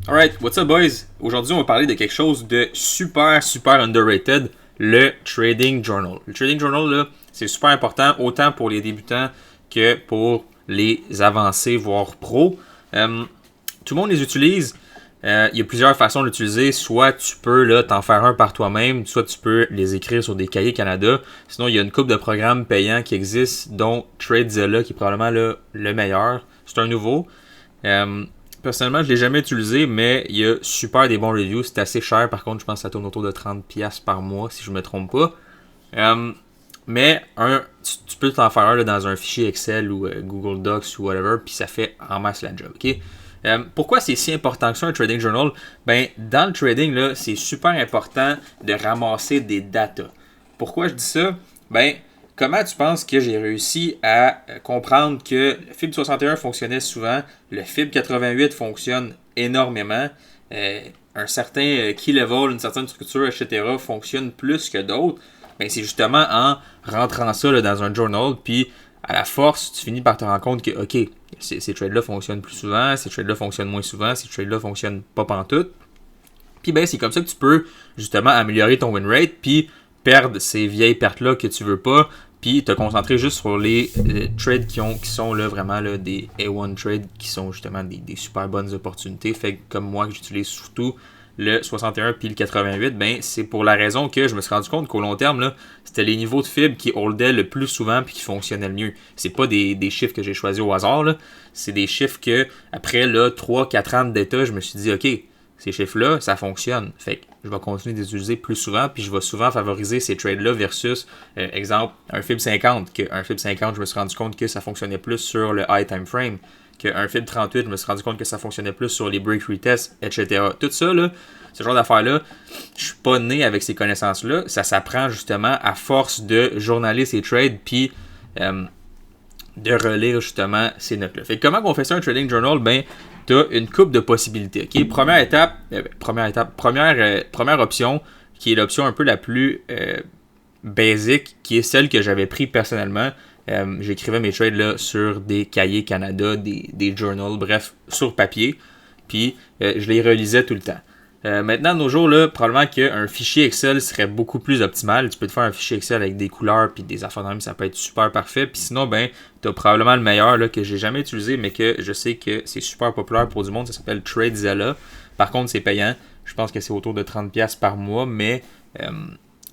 Alright, what's up boys? Aujourd'hui on va parler de quelque chose de super underrated, le Trading Journal. Le Trading Journal là, c'est super important autant pour les débutants que pour les avancés, voire pros. Tout le monde les utilise. Il y a plusieurs façons d'utiliser. Soit tu peux là, t'en faire un par toi-même, soit tu peux les écrire sur des cahiers Canada. Sinon, il y a une couple de programmes payants qui existent, dont TradeZilla qui est probablement le meilleur. C'est un nouveau. Personnellement, je ne l'ai jamais utilisé, mais il y a super des bons reviews. C'est assez cher, par contre, je pense que ça tourne autour de 30$ par mois, si je ne me trompe pas. Mais tu peux t'en faire un là, dans un fichier Excel ou Google Docs ou whatever, puis ça fait en masse la job. Ok. Pourquoi c'est si important que ça, un trading journal? Ben, dans le trading, là, c'est super important de ramasser des datas. Pourquoi je dis ça? Ben, comment tu penses que j'ai réussi à comprendre que le FIB 61 fonctionnait souvent, le FIB 88 fonctionne énormément, un certain key level, une certaine structure, etc. fonctionne plus que d'autres? Ben, c'est justement en rentrant ça là, dans un journal, puis à la force, tu finis par te rendre compte que, ok, ces trades-là fonctionnent plus souvent, ces trades-là fonctionnent moins souvent, ces trades-là fonctionnent pas pantoute. Puis ben, c'est comme ça que tu peux justement améliorer ton win rate, puis perdre ces vieilles pertes-là que tu veux pas, puis te concentrer juste sur les trades qui sont là, vraiment là, des A1 trades, qui sont justement des super bonnes opportunités. Fait que comme moi, que j'utilise surtout le 61 puis le 88, ben c'est pour la raison que je me suis rendu compte qu'au long terme, là, c'était les niveaux de fibre qui holdaient le plus souvent puis qui fonctionnaient le mieux. C'est pas des chiffres que j'ai choisis au hasard, là. C'est des chiffres que, après 3-4 ans de data, je me suis dit, ok, ces chiffres-là, ça fonctionne. Fait que je vais continuer de les utiliser plus souvent, puis je vais souvent favoriser ces trades-là versus, exemple, un FIB 50. Un FIB 50, je me suis rendu compte que ça fonctionnait plus sur le high time frame. Qu'un FIB 38, je me suis rendu compte que ça fonctionnait plus sur les break retests, etc. Tout ça, là, ce genre d'affaires-là, je suis pas né avec ces connaissances-là. Ça s'apprend justement à force de journaler ces trades, puis de relire justement ces notes-là. Fait que comment on fait ça un trading journal? Ben, tu as une couple de possibilités. Okay? Première option, qui est l'option un peu la plus basic, qui est celle que j'avais pris personnellement. J'écrivais mes trades là, sur des cahiers Canada, des journals, bref, sur papier. Puis je les relisais tout le temps. Maintenant, de nos jours, là, probablement qu'un fichier Excel serait beaucoup plus optimal. Tu peux te faire un fichier Excel avec des couleurs puis des affaires de même, ça peut être super parfait. Puis sinon, ben, tu as probablement le meilleur là, que j'ai jamais utilisé, mais que je sais que c'est super populaire pour du monde. Ça s'appelle TradeZilla. Par contre, c'est payant. Je pense que c'est autour de 30$ par mois, mais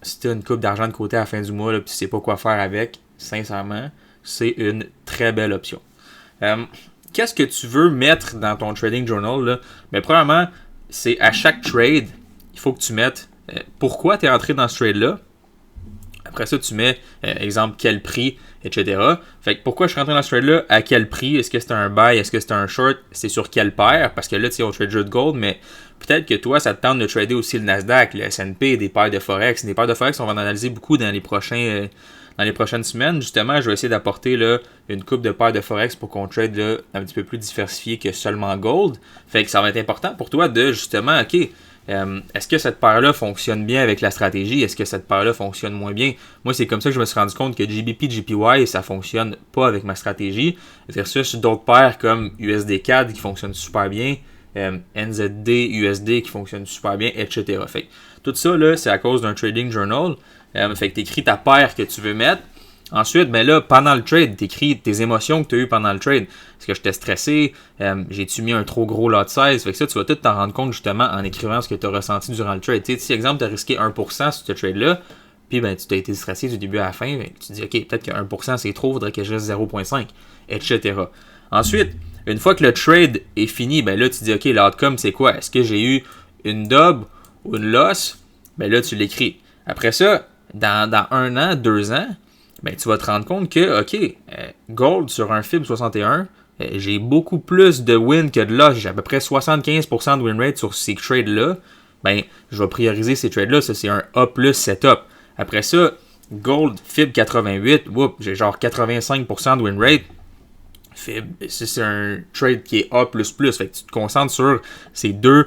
si tu as une coupe d'argent de côté à la fin du mois et tu sais pas quoi faire avec, sincèrement, c'est une très belle option. Qu'est-ce que tu veux mettre dans ton trading journal? Là? Ben, premièrement, c'est à chaque trade, il faut que tu mettes pourquoi tu es entré dans ce trade-là. Après ça, tu mets, exemple, quel prix, etc. Fait que pourquoi je suis rentré dans ce trade-là, à quel prix, est-ce que c'est un buy, est-ce que c'est un short, c'est sur quelle paire, parce que là, tu sais, on trade jeu de gold, mais peut-être que toi, ça te tente de trader aussi le Nasdaq, le S&P, des paires de Forex. Des paires de Forex, on va en analyser beaucoup dans les prochaines semaines. Justement, je vais essayer d'apporter là, une coupe de paires de Forex pour qu'on trade là, un petit peu plus diversifié que seulement gold. Fait que ça va être important pour toi de justement, ok, est-ce que cette paire-là fonctionne bien avec la stratégie? Est-ce que cette paire-là fonctionne moins bien? Moi, c'est comme ça que je me suis rendu compte que GBP, JPY, ça fonctionne pas avec ma stratégie. Versus d'autres paires comme USD CAD qui fonctionnent super bien, NZD, USD qui fonctionnent super bien, etc. Fait que tout ça, là, c'est à cause d'un trading journal. Fait que tu écris ta paire que tu veux mettre. Ensuite, ben là, pendant le trade, tu écris tes émotions que tu as eues pendant le trade. Est-ce que j'étais stressé? J'ai-tu mis un trop gros lot size? Fait que ça, tu vas tout t'en rendre compte justement en écrivant ce que tu as ressenti durant le trade. Tu sais, si, exemple, tu as risqué 1% sur ce trade-là, puis ben, tu t'as été stressé du début à la fin, ben, tu te dis, OK, peut-être que 1% c'est trop, il faudrait que je reste 0,5, etc. Ensuite, une fois que le trade est fini, ben là, tu te dis, OK, l'outcome, c'est quoi? Est-ce que j'ai eu une dub ou une loss? Ben là, tu l'écris. Après ça, dans 1 an, 2 ans, ben, tu vas te rendre compte que, OK, gold sur un FIB 61, j'ai beaucoup plus de win que de loss. J'ai à peu près 75% de win rate sur ces trades-là. Ben, je vais prioriser ces trades-là. Ça, c'est un A plus setup. Après ça, gold, FIB 88, j'ai genre 85% de win rate. FIB, c'est un trade qui est A++. Fait que tu te concentres sur ces deux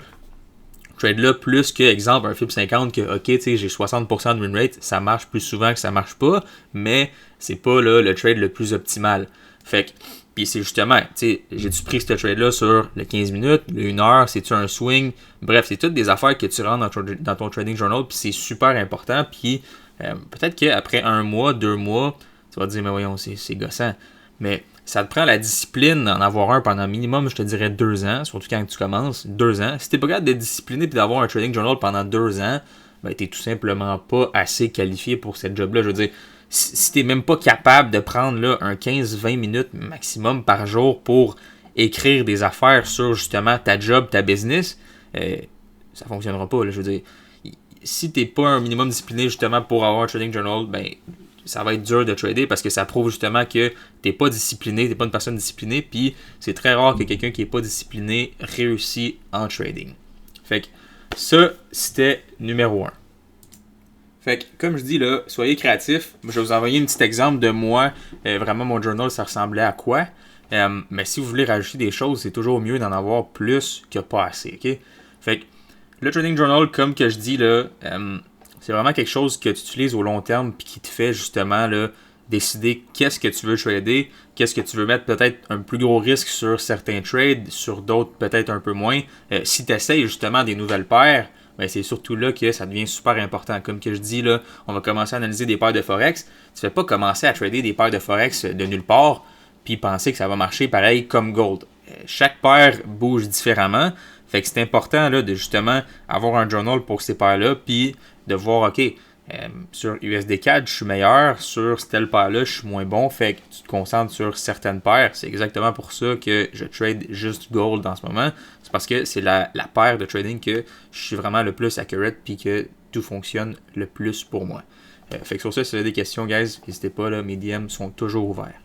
trade-là, plus que, exemple, un FIB 50, que, ok, tu sais, j'ai 60% de win rate, ça marche plus souvent que ça marche pas, mais c'est pas là, le trade le plus optimal. Fait que Puis c'est justement, tu sais, j'ai-tu pris ce trade-là sur le 15 minutes, le 1 heure, c'est-tu un swing? Bref, c'est toutes des affaires que tu rentres dans ton trading journal, puis c'est super important. Puis peut-être qu'après 1 mois, 2 mois, tu vas te dire, mais voyons, c'est gossant. Mais ça te prend la discipline d'en avoir un pendant minimum, je te dirais 2 ans, surtout quand tu commences, 2 ans. Si t'es pas capable d'être discipliné et d'avoir un trading journal pendant 2 ans, ben t'es tout simplement pas assez qualifié pour cette job-là. Je veux dire, si t'es même pas capable de prendre là, un 15-20 minutes maximum par jour pour écrire des affaires sur justement ta job, ta business, ça fonctionnera pas. Là, je veux dire, si t'es pas un minimum discipliné justement pour avoir un trading journal, ben ça va être dur de trader parce que ça prouve justement que t'es pas discipliné, t'es pas une personne disciplinée, puis c'est très rare que quelqu'un qui est pas discipliné réussisse en trading. Fait que ça, c'était numéro 1. Fait que, comme je dis là, soyez créatifs. Je vais vous envoyer un petit exemple de moi. Vraiment, mon journal, ça ressemblait à quoi. Mais si vous voulez rajouter des choses, c'est toujours mieux d'en avoir plus que pas assez, ok? Fait que, le trading journal, comme que je dis là, c'est vraiment quelque chose que tu utilises au long terme puis qui te fait justement là, décider qu'est-ce que tu veux trader, qu'est-ce que tu veux mettre peut-être un plus gros risque sur certains trades, sur d'autres peut-être un peu moins. Si tu essayes justement des nouvelles paires, ben c'est surtout là que ça devient super important. Comme que je dis, là, on va commencer à analyser des paires de Forex. Tu ne fais pas commencer à trader des paires de Forex de nulle part puis penser que ça va marcher pareil comme Gold. Chaque paire bouge différemment. Fait que c'est important là, de justement avoir un journal pour ces paires-là, puis de voir, OK, sur USD4, je suis meilleur, sur telle paire-là, je suis moins bon, fait que tu te concentres sur certaines paires. C'est exactement pour ça que je trade juste Gold en ce moment. C'est parce que c'est la paire de trading que je suis vraiment le plus accurate, puis que tout fonctionne le plus pour moi. Fait que sur ça, si vous avez des questions, guys, n'hésitez pas, là, mes DM sont toujours ouverts.